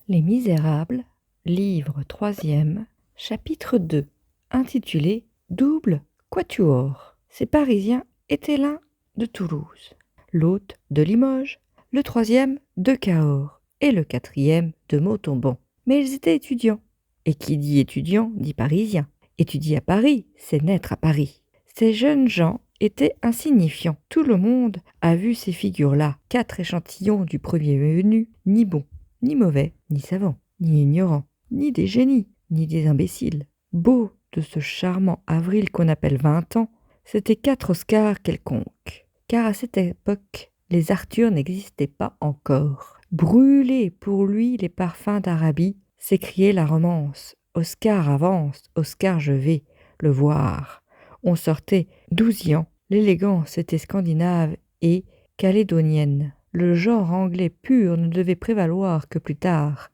Les Misérables, livre 3e, chapitre 2, intitulé Double Quatuor. Ces Parisiens étaient l'un de Toulouse, l'autre de Limoges, le troisième de Cahors et le quatrième de Montauban. Mais ils étaient étudiants. Et qui dit étudiant dit parisien. Étudier à Paris, c'est naître à Paris. Ces jeunes gens étaient insignifiants. Tout le monde a vu ces figures-là, 4 échantillons du premier venu, ni bons, ni mauvais, ni savants, ni ignorants, ni des génies, ni des imbéciles. Beaux de ce charmant avril qu'on appelle 20 ans, c'étaient 4 Oscars quelconques. Car à cette époque, les Arthurs n'existaient pas encore. Brûler pour lui les parfums d'Arabie, s'écriait la romance. Oscar avance, Oscar je vais le voir. On sortait d'Ouzian, l'élégance était scandinave et calédonienne. Le genre anglais pur ne devait prévaloir que plus tard.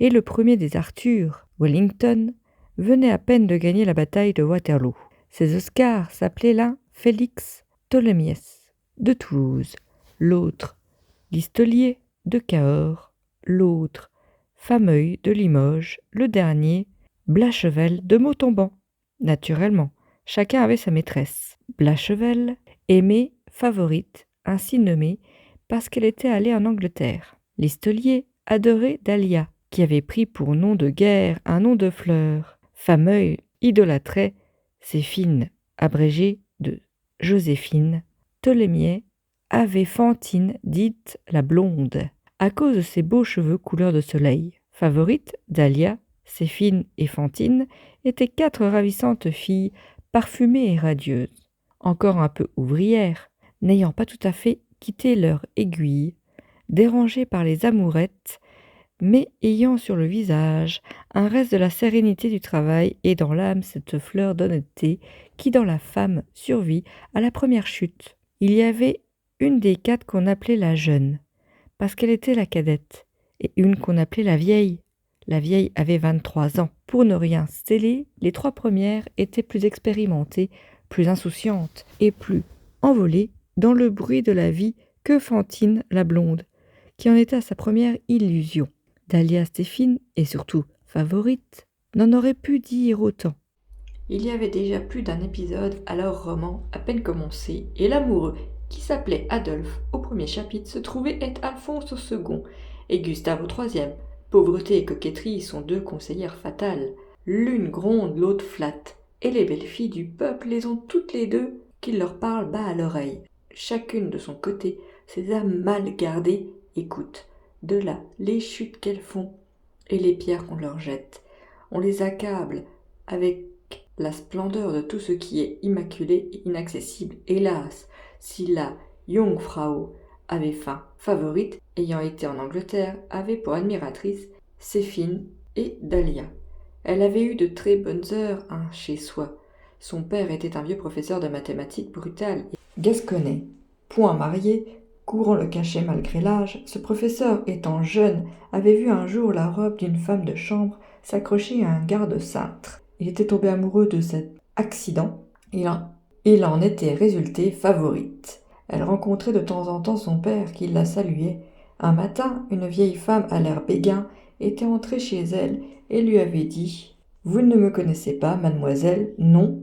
Et le premier des Arthurs, Wellington, venait à peine de gagner la bataille de Waterloo. Ces Oscars s'appelaient l'un Félix Tholomyès de Toulouse, l'autre Listolier de Cahors, l'autre Fameuil de Limoges, le dernier Blachevelle de Montauban. Naturellement, chacun avait sa maîtresse. Blachevelle, aimée, favorite, ainsi nommée, parce qu'elle était allée en Angleterre. Listolier adorait Dahlia, qui avait pris pour nom de guerre un nom de fleur. Fameuil idolâtrait Séphine, abrégée de Joséphine. Ptolémée avait Fantine, dite la blonde, à cause de ses beaux cheveux couleur de soleil. Favorite, Dahlia, Séphine et Fantine étaient 4 ravissantes filles, parfumées et radieuses, encore un peu ouvrières, n'ayant pas tout à fait quitté leur aiguille, dérangées par les amourettes, mais ayant sur le visage un reste de la sérénité du travail et dans l'âme cette fleur d'honnêteté qui dans la femme survit à la première chute. Il y avait une des 4 qu'on appelait la jeune, parce qu'elle était la cadette, et une qu'on appelait la vieille. La vieille avait 23 ans. Pour ne rien sceller, les 3 premières étaient plus expérimentées, plus insouciantes et plus envolées dans le bruit de la vie que Fantine la blonde, qui en était à sa première illusion. Dahlia Séphine, et surtout Favorite, n'en aurait pu dire autant. Il y avait déjà plus d'un épisode à leur roman à peine commencé, et l'amoureux, qui s'appelait Adolphe au premier chapitre, se trouvait être Alphonse au second, et Gustave au troisième. Pauvreté et coquetterie sont 2 conseillères fatales. L'une gronde, l'autre flatte, et les belles filles du peuple les ont toutes les 2 qu'ils leur parlent bas à l'oreille. Chacune de son côté, ces âmes mal gardées écoutent. De là, les chutes qu'elles font et les pierres qu'on leur jette. On les accable avec la splendeur de tout ce qui est immaculé et inaccessible. Hélas, si la Jungfrau avait faim, Favorite, ayant été en Angleterre, avait pour admiratrice Séphine et Dahlia. Elle avait eu de très bonnes heures chez soi. Son père était un vieux professeur de mathématiques brutal et gasconnais. Point marié, courant le cachet malgré l'âge, ce professeur, étant jeune, avait vu un jour la robe d'une femme de chambre s'accrocher à un garde-cintre. Il était tombé amoureux de cet accident. Il en était résulté Favorite. Elle rencontrait de temps en temps son père qui la saluait. Un matin, une vieille femme à l'air béguin était entrée chez elle et lui avait dit « Vous ne me connaissez pas, mademoiselle ? Non ?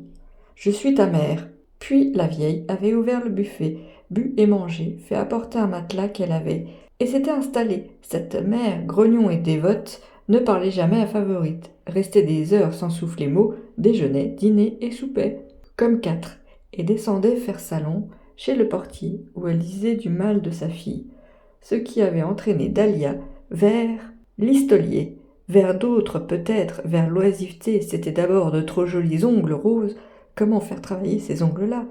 Je suis ta mère. » Puis la vieille avait ouvert le buffet, bu et mangé, fait apporter un matelas qu'elle avait, et s'était installée. Cette mère, grognon et dévote, ne parlait jamais à Favorite, restait des heures sans souffler mot, déjeunait, dînait et soupait, comme 4, et descendait faire salon chez le portier, où elle disait du mal de sa fille, ce qui avait entraîné Dahlia vers Listolier, vers d'autres peut-être, vers l'oisiveté. C'était d'abord de trop jolis ongles roses. Comment faire travailler ces ongles-là ?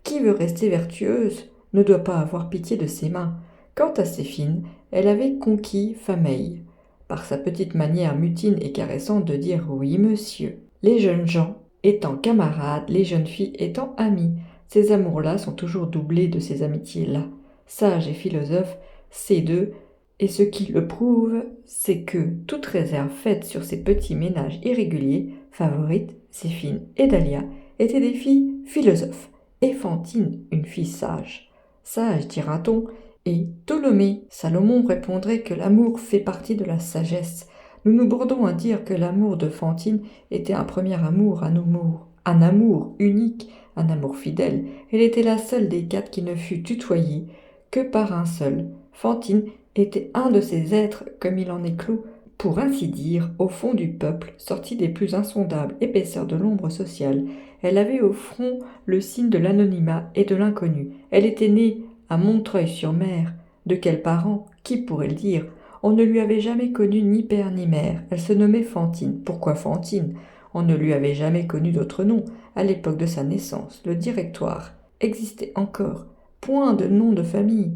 Qui veut rester vertueuse ne doit pas avoir pitié de ses mains. Quant à Séphine, elle avait conquis Fameuil, par sa petite manière mutine et caressante de dire « oui, monsieur ». Les jeunes gens étant camarades, les jeunes filles étant amies, ces amours-là sont toujours doublés de ces amitiés-là. Sage et philosophe, ces 2, et ce qui le prouve, c'est que, toute réserve faite sur ces petits ménages irréguliers, Favorite, Séphine et Dahlia étaient des filles philosophes, et Fantine une fille sage. Sage, dira-t-on, Et Ptolémée, Salomon répondrait que l'amour fait partie de la sagesse. Nous nous bordons à dire que l'amour de Fantine était un premier amour, un amour unique, un amour fidèle. Elle était la seule des quatre qui ne fut tutoyée que par un seul. Fantine était un de ces êtres, comme il en est clos, pour ainsi dire, au fond du peuple, sorti des plus insondables épaisseurs de l'ombre sociale. Elle avait au front le signe de l'anonymat et de l'inconnu. Elle était née à Montreuil-sur-Mer. De quels parents? Qui pourrait le dire? On ne lui avait jamais connu ni père ni mère. Elle se nommait Fantine. Pourquoi Fantine? On ne lui avait jamais connu d'autre nom. À l'époque de sa naissance, le directoire existait encore. Point de nom de famille.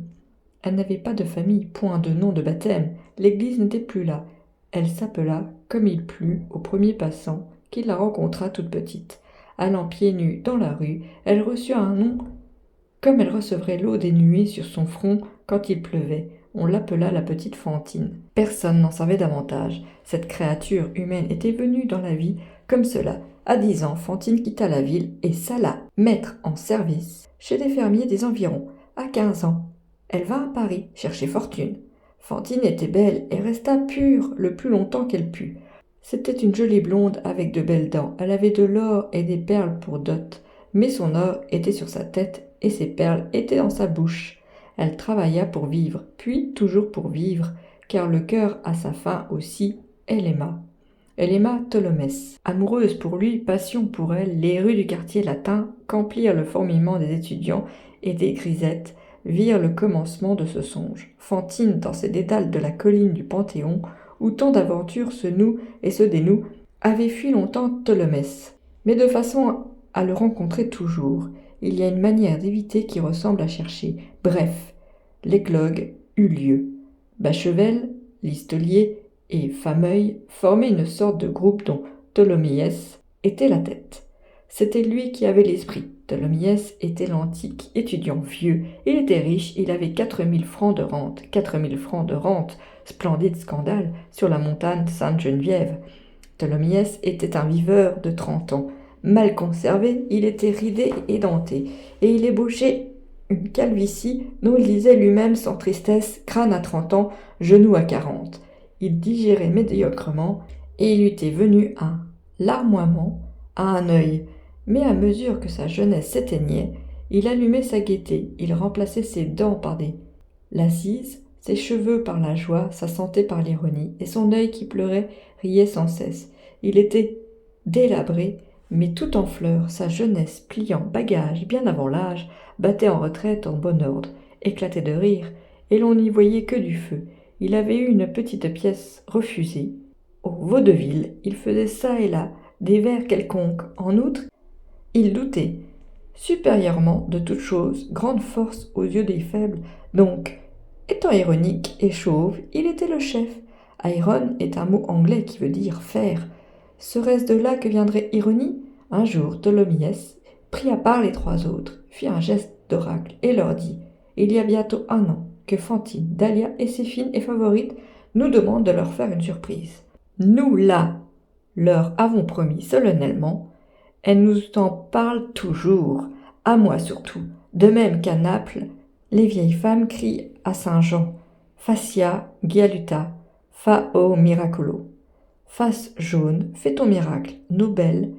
Elle n'avait pas de famille, point de nom de baptême. L'église n'était plus là. Elle s'appela, comme il plut, au premier passant, qui la rencontra toute petite. Allant pieds nus dans la rue, elle reçut un nom comme elle recevrait l'eau des nuées sur son front quand il pleuvait. On l'appela la petite Fantine. Personne n'en savait davantage. Cette créature humaine était venue dans la vie comme cela. À 10 ans, Fantine quitta la ville et s'alla mettre en service chez des fermiers des environs. À 15 ans, elle vint à Paris chercher fortune. Fantine était belle et resta pure le plus longtemps qu'elle put. C'était une jolie blonde avec de belles dents. Elle avait de l'or et des perles pour dot, mais son or était sur sa tête et ses perles étaient dans sa bouche. Elle travailla pour vivre, puis toujours pour vivre, car le cœur a sa fin aussi, elle aima. Elle aima Tholomyès. Amoureuse pour lui, passion pour elle, les rues du quartier latin qu'emplirent le fourmillement des étudiants et des grisettes virent le commencement de ce songe. Fantine, dans ces dédales de la colline du Panthéon, où tant d'aventures se nouent et se dénouent, avait fui longtemps Tholomyès, mais de façon à le rencontrer toujours. Il y a une manière d'éviter qui ressemble à chercher. Bref, l'éclogue eut lieu. Bachevel, Listolier et Fameuil formaient une sorte de groupe dont Tholomyès était la tête. C'était lui qui avait l'esprit. Tholomyès était l'antique étudiant vieux. Il était riche, il avait 4000 francs de rente. 4000 francs de rente, splendide scandale, sur la montagne Sainte-Geneviève. Tholomyès était un viveur de 30 ans. Mal conservé, il était ridé et denté, et il ébauchait une calvitie dont il disait lui-même sans tristesse, crâne à 30 ans, genou à 40. Il digérait médiocrement, et il lui était venu un larmoiement à un œil. Mais à mesure que sa jeunesse s'éteignait, il allumait sa gaieté, il remplaçait ses dents par des lassises, ses cheveux par la joie, sa santé par l'ironie, et son œil qui pleurait riait sans cesse. Il était délabré, mais tout en fleurs, sa jeunesse, pliant bagage bien avant l'âge, battait en retraite en bon ordre, éclatait de rire, et l'on n'y voyait que du feu. Il avait eu une petite pièce refusée. Au vaudeville, il faisait çà et là des vers quelconques. En outre, il doutait supérieurement de toute chose, grande force aux yeux des faibles, donc, étant ironique et chauve, il était le chef. Iron est un mot anglais qui veut dire faire. Serait-ce de là que viendrait ironie? Un jour, Tholomyès prit à part les 3 autres, fit un geste d'oracle et leur dit « Il y a bientôt 1 an que Fantine, Dahlia et ses fines et favorites nous demandent de leur faire une surprise. Nous, là, leur avons promis solennellement. Elles nous en parlent toujours, à moi surtout. De même qu'à Naples, les vieilles femmes crient à Saint-Jean « Facia gialuta, fao miraculo ». Face jaune, fais ton miracle, nos belles,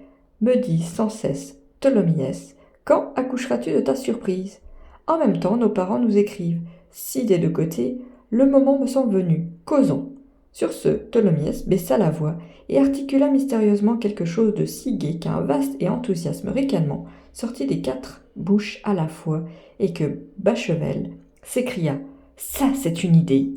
me dit sans cesse Tholomyès, quand accoucheras-tu de ta surprise? En même temps, nos parents nous écrivent, si des 2 côtés, le moment me semble venu, causons. Sur ce, Tholomyès baissa la voix et articula mystérieusement quelque chose de si gai qu'un vaste et enthousiasme ricanement sortit des 4 bouches à la fois et que Bachevel s'écria « Ça, c'est une idée !»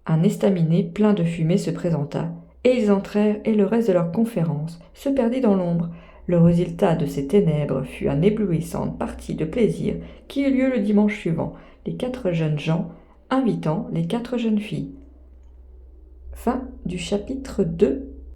Un estaminet plein de fumée se présenta, et ils entrèrent et le reste de leur conférence se perdit dans l'ombre. Le résultat de ces ténèbres fut une éblouissante partie de plaisir qui eut lieu le dimanche suivant, les 4 jeunes gens invitant les 4 jeunes filles. Fin du chapitre 2.